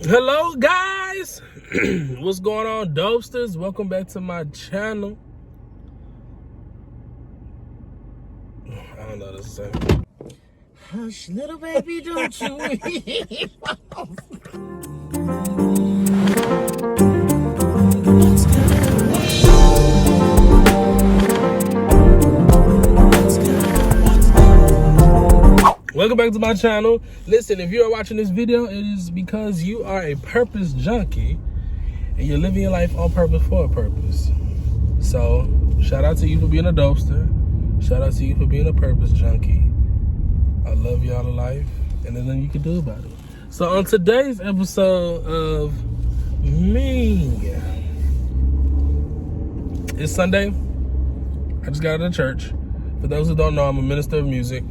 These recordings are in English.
Hello guys, what's going on, dopesters? Welcome back to my channel. I don't know what to say. Hush, little baby, don't you weep. Welcome back to my channel. Listen, if you are watching this video, it is because you are a purpose junkie and you're living your life on purpose for a purpose. So, shout out to you for being a dopester. Shout out to you for being a purpose junkie. I love y'all to life, and there's nothing you can do about it. So, on today's episode of me, it's Sunday. I just got out of church. For those who don't know, I'm a minister of music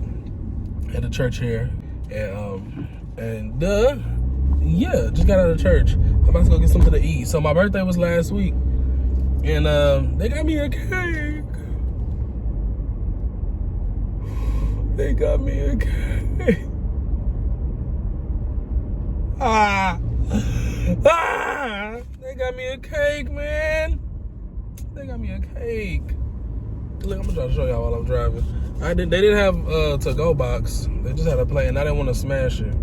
at the church here, and just got out of church. I'm about to go get something to eat. So my birthday was last week, and they got me a cake. They got me a cake. They got me a cake, man. They got me a cake. Look, I'm gonna try to show y'all while I'm driving. They didn't have a to-go box. They just had a plate, and I didn't want to smash it.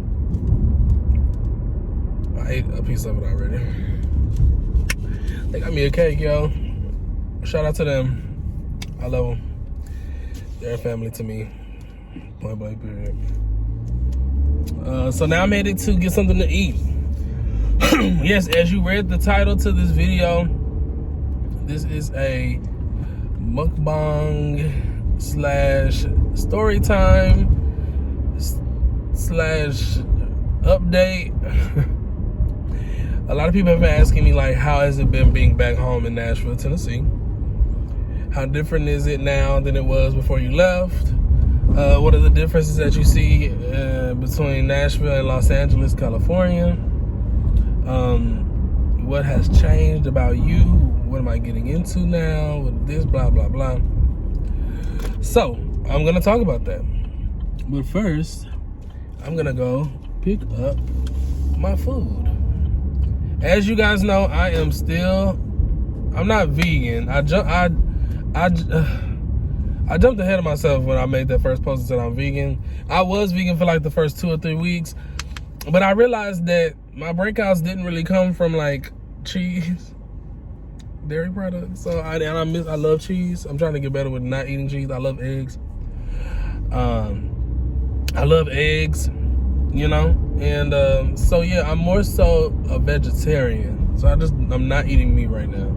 I ate a piece of it already. They got me a cake, yo. Shout out to them. I love them. They're a family to me. Point blank period. So now I'm headed to get something to eat. Yes, as you read the title to this video, this is a mukbang / story time / update. A lot of people have been asking me, like, how has it been being back home in Nashville, Tennessee? How different is it now than it was before you left? What are the differences that you see between Nashville and Los Angeles, California? What has changed about you? What am I getting into now with this, blah, blah, blah. So, I'm going to talk about that. But first, I'm going to go pick up my food. As you guys know, I'm not vegan. I jumped ahead of myself when I made that first post and said I'm vegan. I was vegan for like the first 2 or 3 weeks. But I realized that my breakouts didn't really come from like cheese, dairy products. So I love cheese. I'm trying to get better with not eating cheese. I love eggs. And so yeah, I'm more so a vegetarian. So I'm not eating meat right now.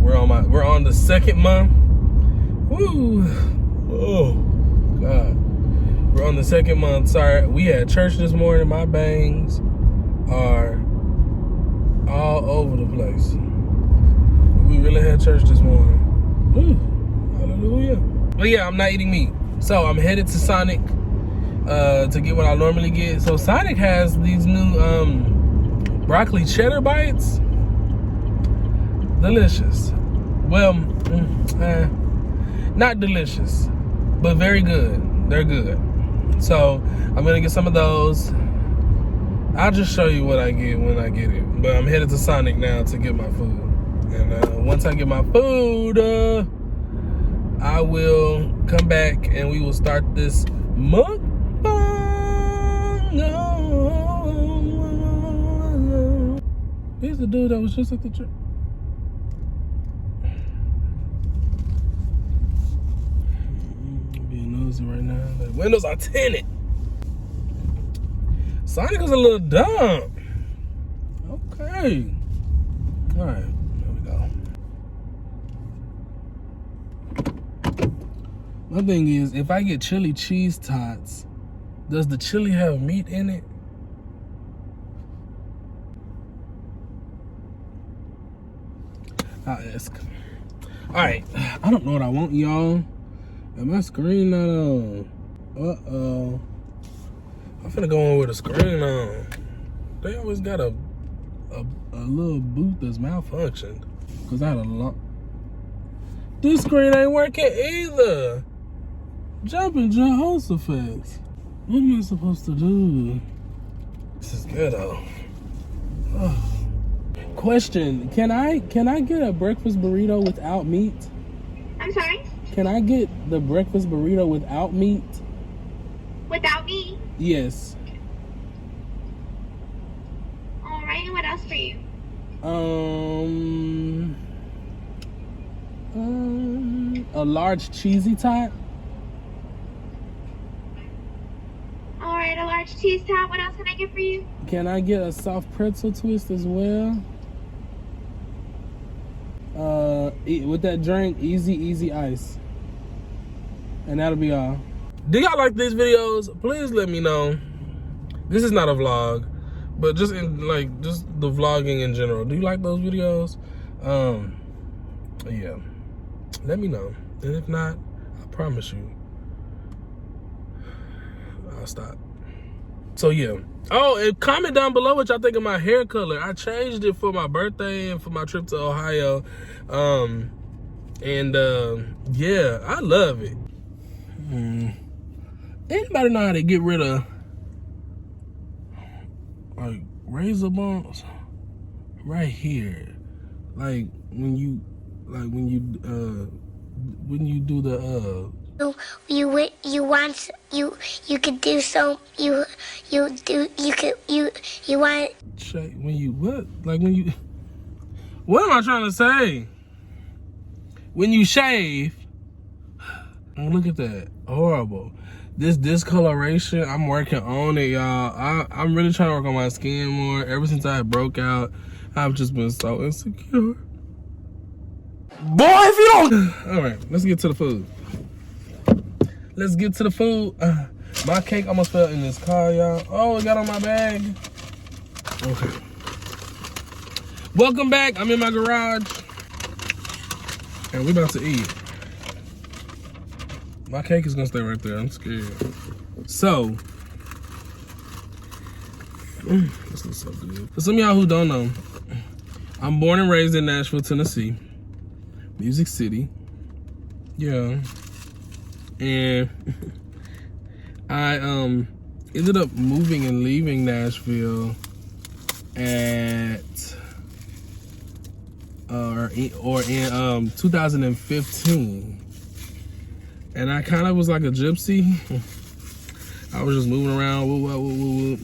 We're on the 2nd month. Woo! Oh God. We're on the 2nd month. Sorry, we had church this morning. My bangs are all over the place. We really had church this morning. Woo. Hallelujah. But yeah, I'm not eating meat. So I'm headed to Sonic to get what I normally get. So Sonic has these new broccoli cheddar bites. Delicious. Well, not delicious, but very good. They're good. So I'm gonna get some of those. I'll just show you what I get when I get it. But I'm headed to Sonic now to get my food. And once I get my food, I will come back and we will start this mukbang. Here's the dude that was just at the church. Being nosy right now. The windows are tinted. Sonic is a little dumb. Okay. All right. My thing is, if I get chili cheese tots, does the chili have meat in it? I'll ask. Alright, I don't know what I want, y'all. And my screen not on. Uh-oh. I'm finna go on with a screen on. They always got a little boot that's malfunctioned. Because I had a lot. This screen ain't working either. Jumping Jehoshaphat. What am I supposed to do? This is good though. Question: Can I get a breakfast burrito without meat? I'm sorry? Can I get the breakfast burrito without meat? Without me? Yes. All right, and what else for you? A large cheesy tot. All right, a large cheese top. What else can I get for you? Can I get a soft pretzel twist as well? With that drink, easy ice. And that'll be all. Do y'all like these videos? Please let me know. This is not a vlog, but just just the vlogging in general. Do you like those videos? Yeah. Let me know. And if not, I promise you, I'll stop. So yeah. Oh, and comment down below what y'all think of my hair color. I changed it for my birthday and for my trip to Ohio. Yeah, I love it. Anybody know how to get rid of like razor bumps right here? Like when you do the you could do so you want shake when you what? Like when you what am I trying to say? When you shave, look at that. Horrible. This discoloration, I'm working on it, y'all. I'm really trying to work on my skin more. Ever since I broke out, I've just been so insecure. Boy, if you don't... All right, let's get to the food. Let's get to the food. My cake almost fell in this car, y'all. Oh, it got on my bag. Okay. Welcome back. I'm in my garage. And we about to eat. My cake is gonna stay right there. I'm scared. So, this looks so good. For some of y'all who don't know, I'm born and raised in Nashville, Tennessee. Music City. Yeah. And I ended up moving and leaving Nashville at in 2015. And I kind of was like a gypsy. I was just moving around, whoop.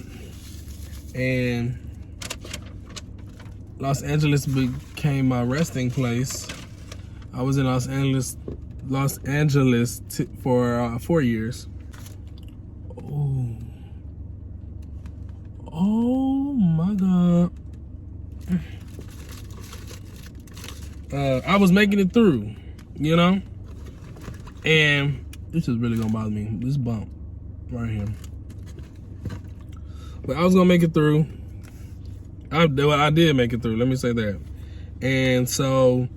And Los Angeles became my resting place. I was in Los Angeles for 4 years. Oh my God. I was making it through, you know? And this is really gonna bother me, this bump right here. But I was gonna make it through. I did make it through, let me say that. And so,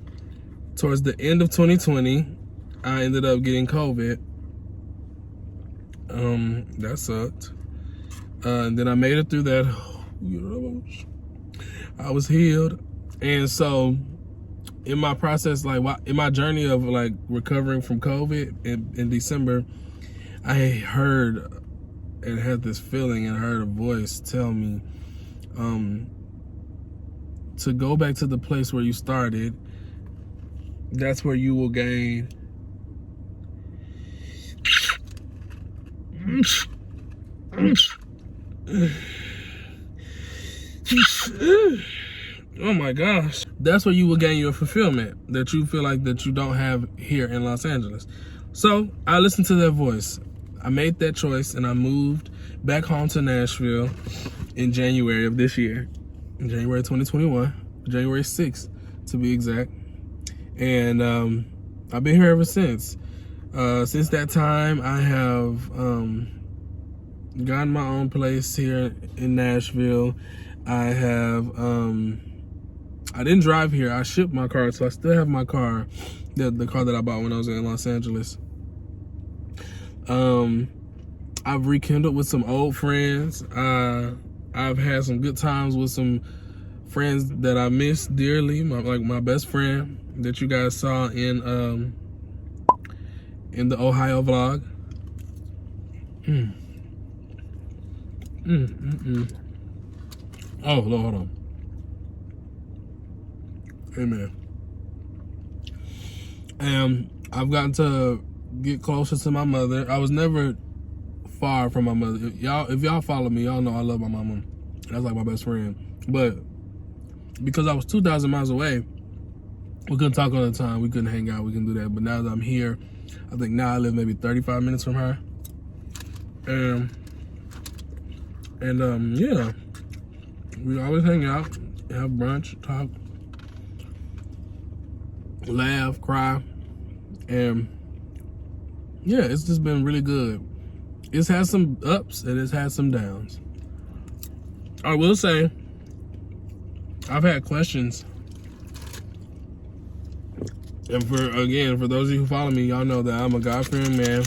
towards the end of 2020, I ended up getting COVID. That sucked. And then I made it through that. I was healed. And so, in my process, in my journey of recovering from COVID in December, I heard and had this feeling and heard a voice tell me to go back to the place where you started. That's where you will gain oh my gosh. That's where you will gain your fulfillment that you feel like that you don't have here in Los Angeles. So I listened to that voice. I made that choice and I moved back home to Nashville in January of this year. In January 2021, January 6th to be exact. And I've been here ever since. Since that time, I have gotten my own place here in Nashville. I have, I didn't drive here. I shipped my car, so I still have my car, the car that I bought when I was in Los Angeles. I've rekindled with some old friends. I've had some good times with some friends that I miss dearly. My best friend that you guys saw in the Ohio vlog. Oh, Lord, hold on. Amen. And I've gotten to get closer to my mother. I was never far from my mother. If y'all follow me, y'all know I love my mama. That's like my best friend. But because I was 2,000 miles away, we couldn't talk all the time. We couldn't hang out. We couldn't do that. But now that I'm here, I think now I live maybe 35 minutes from her. Yeah, we always hang out, have brunch, talk, laugh, cry, and yeah, it's just been really good. It's had some ups and it's had some downs. I will say, I've had questions, and for those of you who follow me, y'all know that I'm a God-fearing man,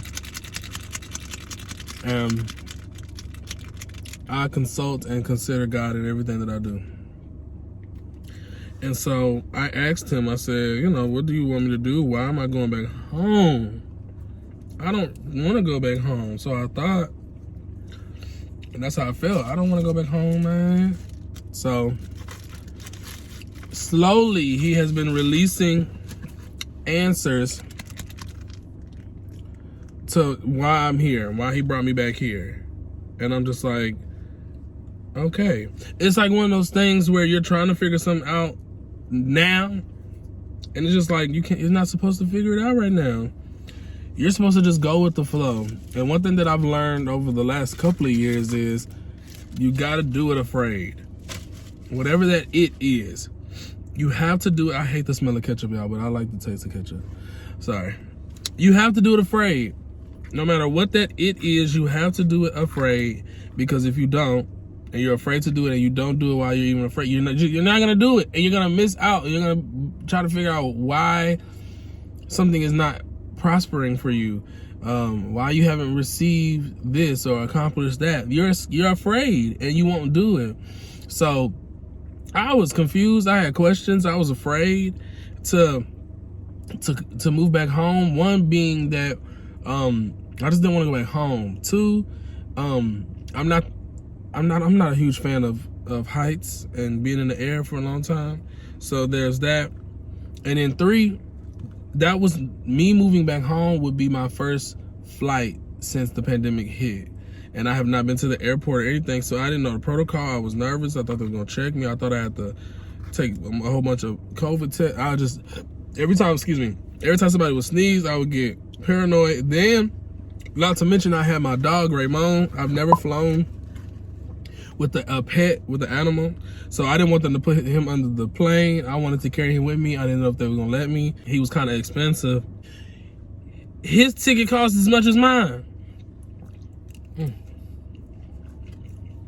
and I consult and consider God in everything that I do. And so I asked him, I said, you know, what do you want me to do? Why am I going back home? I don't want to go back home. So I thought, and that's how I felt. I don't want to go back home, man. So slowly he has been releasing answers to why I'm here, why he brought me back here. And I'm just like, okay. It's like one of those things where you're trying to figure something out now, and it's just like you're not supposed to figure it out right now. You're supposed to just go with the flow. And one thing that I've learned over the last couple of years is you gotta do it afraid. Whatever that it is, you have to do it. I hate the smell of ketchup, y'all, but I like the taste of ketchup. Sorry. You have to do it afraid. No matter what that it is, you have to do it afraid, because if you don't, and you're afraid to do it, and you don't do it while you're even afraid, you're not gonna do it, and you're gonna miss out. You're gonna try to figure out why something is not prospering for you, why you haven't received this or accomplished that. You're afraid, and you won't do it. So I was confused. I had questions. I was afraid to move back home. One being that I just didn't want to go back home. Two, I'm not a huge fan of heights and being in the air for a long time. So there's that. And then three, that was me moving back home would be my first flight since the pandemic hit. And I have not been to the airport or anything, so I didn't know the protocol. I was nervous. I thought they were gonna check me. I thought I had to take a whole bunch of COVID tests. Every time somebody would sneeze, I would get paranoid. Then, not to mention, I had my dog, Raymond. I've never flown with a pet, with an animal. So I didn't want them to put him under the plane. I wanted to carry him with me. I didn't know if they were gonna let me. He was kind of expensive. His ticket cost as much as mine.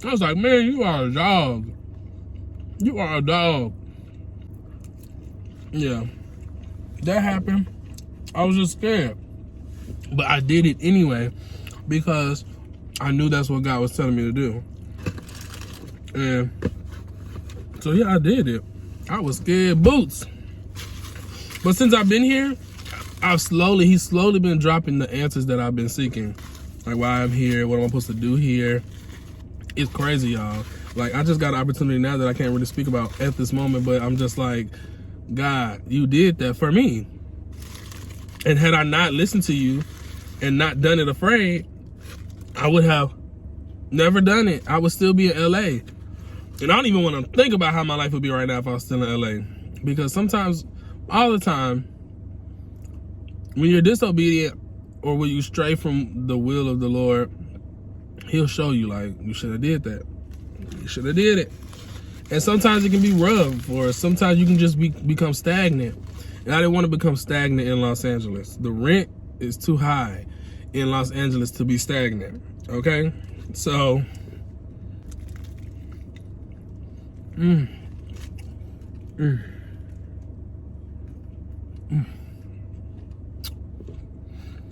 I was like, man, you are a dog. You are a dog. Yeah, that happened. I was just scared. But I did it anyway, because I knew that's what God was telling me to do. And so yeah, I did it. I was scared boots. But since I've been here, he's slowly been dropping the answers that I've been seeking. Like why I'm here, what am I supposed to do here. It's crazy, y'all. Like, I just got an opportunity now that I can't really speak about at this moment, but I'm just like, God, you did that for me. And had I not listened to you and not done it afraid, I would have never done it. I would still be in LA. And I don't even want to think about how my life would be right now if I was still in LA. Because sometimes, all the time, when you're disobedient or when you stray from the will of the Lord, He'll show you, like, you should have did that. You should have did it. And sometimes it can be rough, or sometimes you can just become stagnant. And I didn't want to become stagnant in Los Angeles. The rent is too high in Los Angeles to be stagnant, okay? So,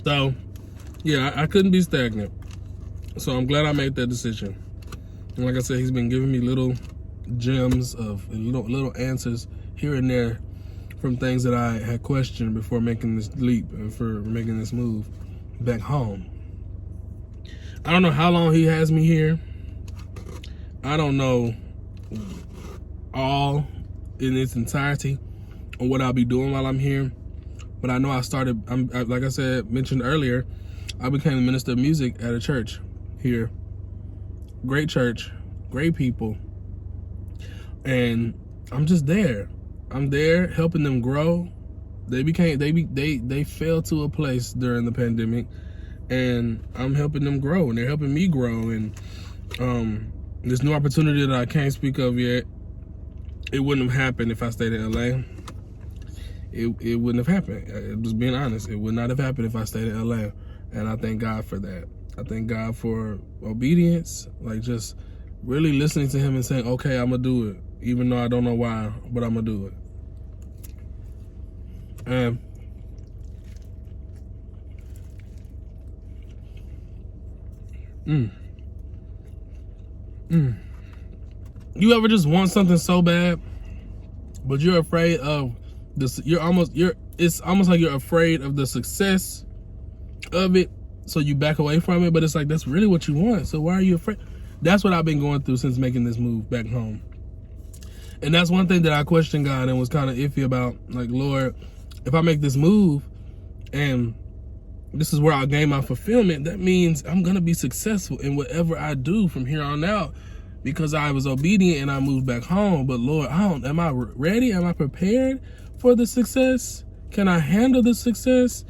So, yeah, I couldn't be stagnant. So I'm glad I made that decision. And like I said, he's been giving me little gems of little answers here and there from things that I had questioned before making this leap and for making this move back home. I don't know how long he has me here. I don't know all in its entirety. on what I'll be doing while I'm here. But I know like I mentioned earlier, I became a minister of music at a church here. Great church, great people. And I'm just there. I'm there helping them grow. They fell to a place during the pandemic, and I'm helping them grow, and they're helping me grow. And this new opportunity that I can't speak of yet, it wouldn't have happened if I stayed in LA. It wouldn't have happened. Just being honest, it would not have happened if I stayed in LA. And I thank God for that. I thank God for obedience, like just really listening to him and saying, okay, I'm gonna do it, even though I don't know why, but I'm gonna do it. And you ever just want something so bad, but you're afraid of this? It's almost like you're afraid of the success of it, so you back away from it. But it's like, that's really what you want, so why are you afraid? That's what I've been going through since making this move back home. And that's one thing that I questioned God and was kind of iffy about. Like, Lord, if I make this move and this is where I'll gain my fulfillment, that means I'm gonna be successful in whatever I do from here on out, because I was obedient and I moved back home. But Lord, am I ready? Am I prepared for the success? Can I handle the success?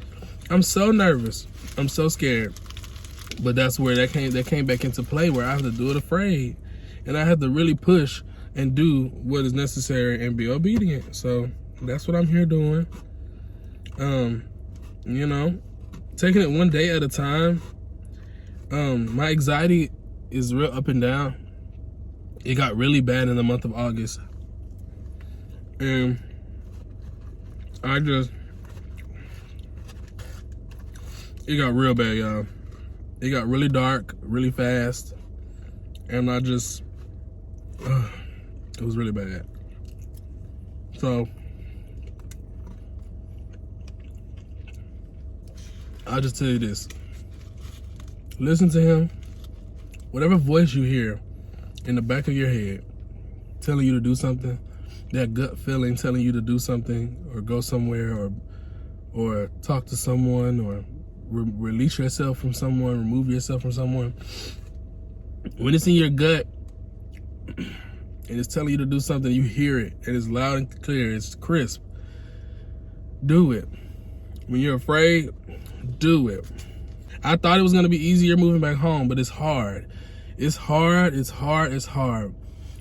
I'm so nervous. I'm so scared. But that's where that came back into play, where I have to do it afraid. And I have to really push and do what is necessary and be obedient. So that's what I'm here doing. You know, taking it one day at a time. My anxiety is real up and down. It got really bad in the month of August. And it got real bad, y'all. It got really dark, really fast. And it was really bad. So I'll just tell you this. Listen to him. Whatever voice you hear in the back of your head telling you to do something, that gut feeling telling you to do something or go somewhere or talk to someone or release yourself from someone, remove yourself from someone. When it's in your gut and it's telling you to do something, you hear it and it's loud and clear, it's crisp. Do it. When you're afraid, do it. I thought it was gonna be easier moving back home, but it's hard. It's hard.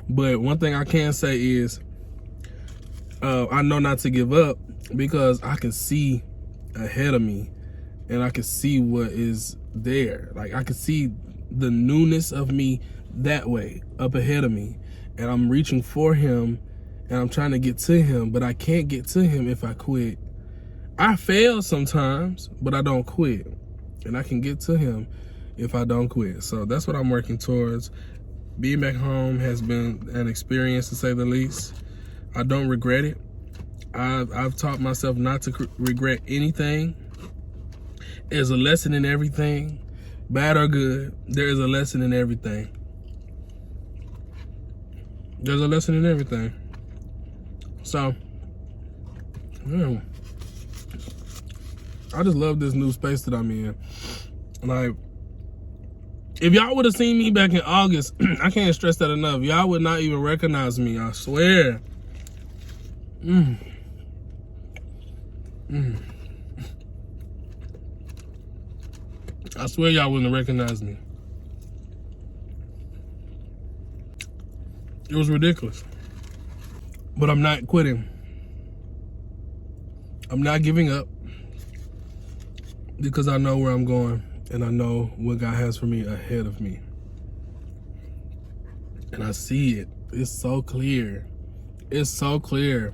But one thing I can say is, I know not to give up, because I can see ahead of me and I can see what is there. Like, I can see the newness of me that way up ahead of me, and I'm reaching for him and I'm trying to get to him, but I can't get to him if I quit. I fail sometimes, but I don't quit, and I can get to him if I don't quit. So that's what I'm working towards. Being back home has been an experience, to say the least. I don't regret it. I've taught myself not to regret anything. There's a lesson in everything, bad or good. There is a lesson in everything. There's a lesson in everything. So, yeah. I just love this new space that I'm in. Like, if y'all would have seen me back in August, I can't stress that enough. Y'all would not even recognize me, I swear. I swear y'all wouldn't recognize me. It was ridiculous. But I'm not quitting. I'm not giving up, because I know where I'm going and I know what God has for me ahead of me. And I see it. It's so clear. It's so clear.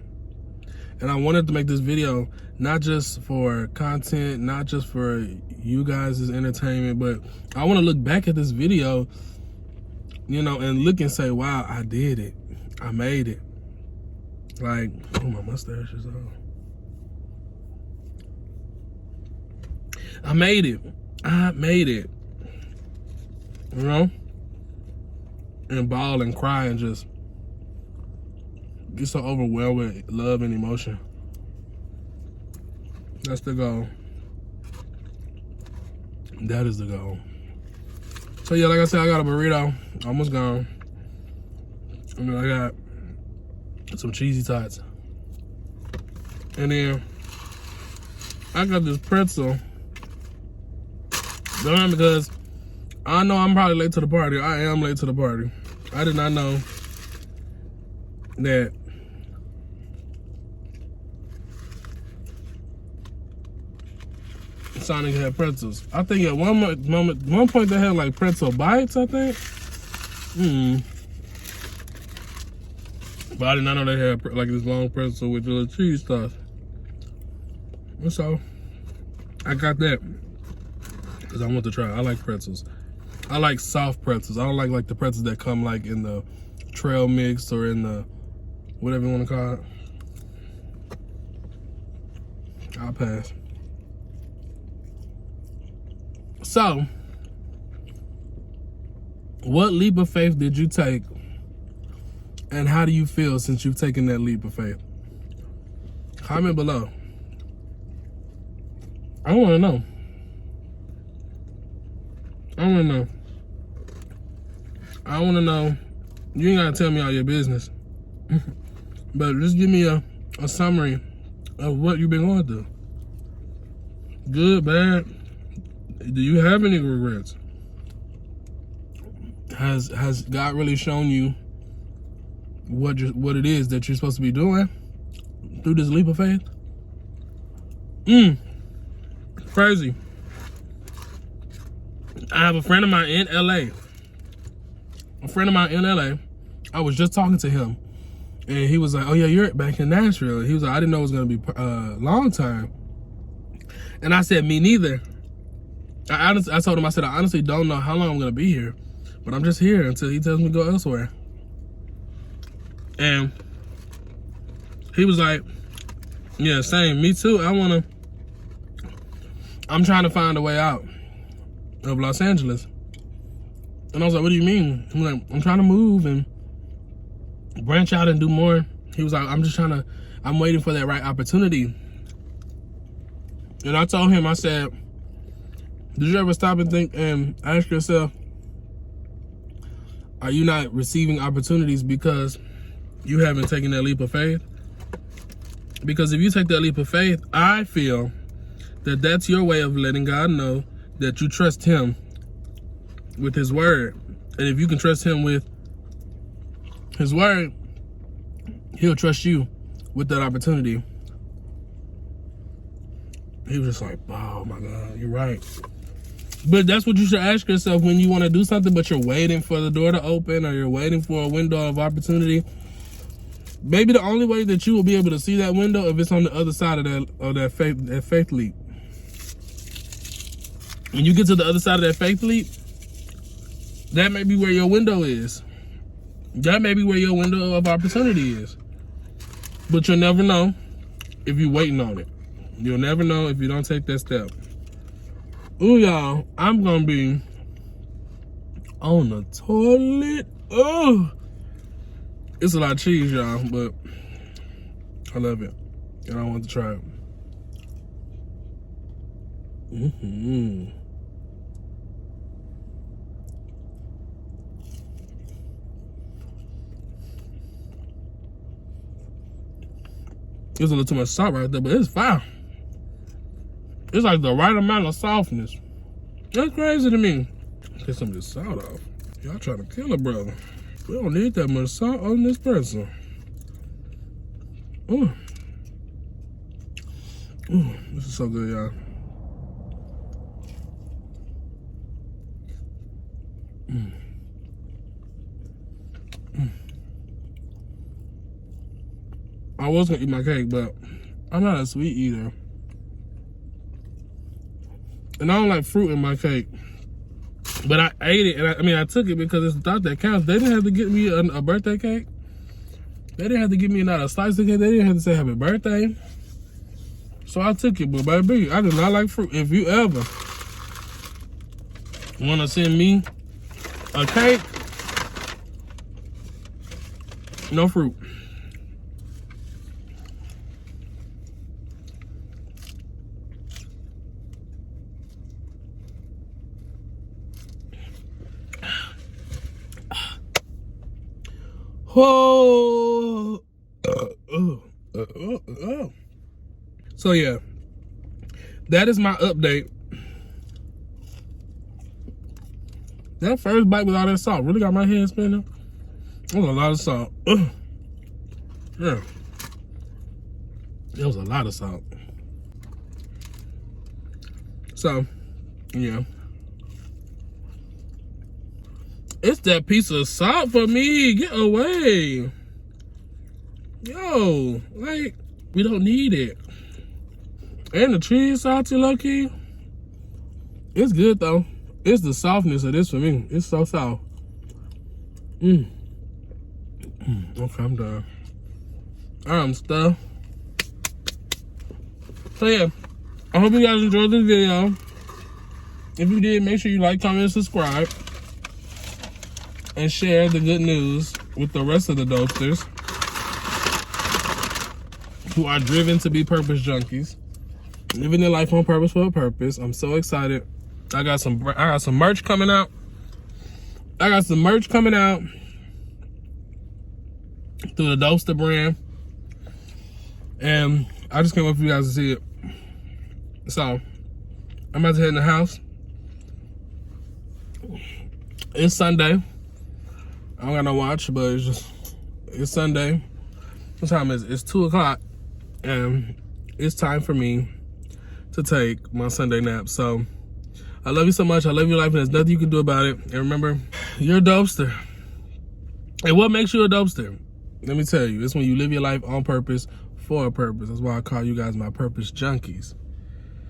And I wanted to make this video not just for content, not just for you guys' entertainment, but I want to look back at this video, you know, and look and say, wow, I did it. I made it. Like, oh, my mustache is on. I made it. I made it. You know? And bawl and cry and just get so overwhelmed with love and emotion. That's the goal. That is the goal. So yeah, like I said, I got a burrito, almost gone. And then I got some cheesy tots. And then I got this pretzel. Done because I know I'm probably late to the party. I am late to the party. I did not know that Sonic had pretzels. I think at one point they had like pretzel bites, I think. But I did not know they had like this long pretzel with the little cheese stuff. And so I got that because I want to try. I like pretzels. I like soft pretzels. I don't like the pretzels that come like in the trail mix or in the whatever you want to call it. I'll pass. So, what leap of faith did you take, and how do you feel since you've taken that leap of faith? Comment below. I want to know. I want to know. I want to know. You ain't got to tell me all your business. But just give me a summary of what you've been going through. Good, bad. Do you have any regrets? Has God really shown you what it is that you're supposed to be doing through this leap of faith? Crazy. I have a friend of mine in LA. I was just talking to him, and he was like, "Oh yeah, you're back in Nashville." He was like, "I didn't know it was gonna be a long time," and I said, "Me neither." I told him, I said, "I honestly don't know how long I'm gonna be here, but I'm just here until he tells me to go elsewhere." And he was like, "Yeah, same. Me too. I'm trying to find a way out of Los Angeles." And I was like, "What do you mean?" I'm like, "I'm trying to move and branch out and do more." He was like, I'm waiting for that right opportunity." And I told him, I said, "Did you ever stop and think and ask yourself, are you not receiving opportunities because you haven't taken that leap of faith? Because if you take that leap of faith, I feel that that's your way of letting God know that you trust him with his word. And if you can trust him with his word, he'll trust you with that opportunity." He was just like, "Oh my God, you're right." But that's what you should ask yourself when you want to do something, but you're waiting for the door to open or you're waiting for a window of opportunity. Maybe the only way that you will be able to see that window if it's on the other side of that faith leap. When you get to the other side of that faith leap, that may be where your window is. That may be where your window of opportunity is. But you'll never know if you're waiting on it. You'll never know if you don't take that step. Ooh, y'all, I'm gonna be on the toilet. Oh, it's a lot of cheese, y'all, but I love it, and I want to try it. There's a little too much salt right there, but it's fine. It's like the right amount of softness. That's crazy to me. Get some of this salt off. Y'all trying to kill a brother. We don't need that much salt on this person. Ooh. Ooh, this is so good, y'all. I was gonna eat my cake, but I'm not a sweet eater. And I don't like fruit in my cake. But I ate it, and I took it because it's the thought that counts. They didn't have to get me a birthday cake. They didn't have to give me not a slice of cake. They didn't have to say happy birthday. So I took it, but baby, I do not like fruit. If you ever want to send me a cake, no fruit. Oh. So yeah, that is my update. That first bite with all that salt really got my head spinning. That was a lot of salt. Yeah. It was a lot of salt. So, yeah. It's that piece of salt for me. Get away. Yo, like, we don't need it. And the cheese salty, low-key. It's good, though. It's the softness of this for me. It's so soft. Okay, I'm done. I'm stuffed. So yeah, I hope you guys enjoyed this video. If you did, make sure you like, comment, and subscribe. And share the good news with the rest of the dopesters who are driven to be purpose junkies. Living their life on purpose for a purpose. I'm so excited. I got some merch coming out. Through the Dopester brand. And I just can't wait for you guys to see it. So, I'm about to head in the house. It's Sunday. I don't got no watch, but it's Sunday. What time is it? It's 2 o'clock. And it's time for me to take my Sunday nap. So, I love you so much. I love your life, and there's nothing you can do about it. And remember, you're a dopester. And what makes you a dopester? Let me tell you, it's when you live your life on purpose for a purpose. That's why I call you guys my purpose junkies.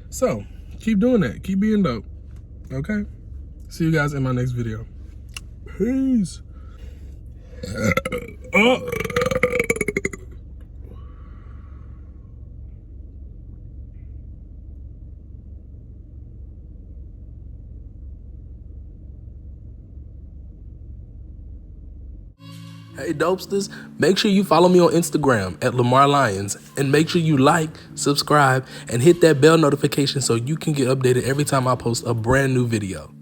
So, keep doing that. Keep being dope. Okay? See you guys in my next video. Peace. Hey Dopesters, make sure you follow me on Instagram at Lamar Lyons, and make sure you like, subscribe, and hit that bell notification so you can get updated every time I post a brand new video.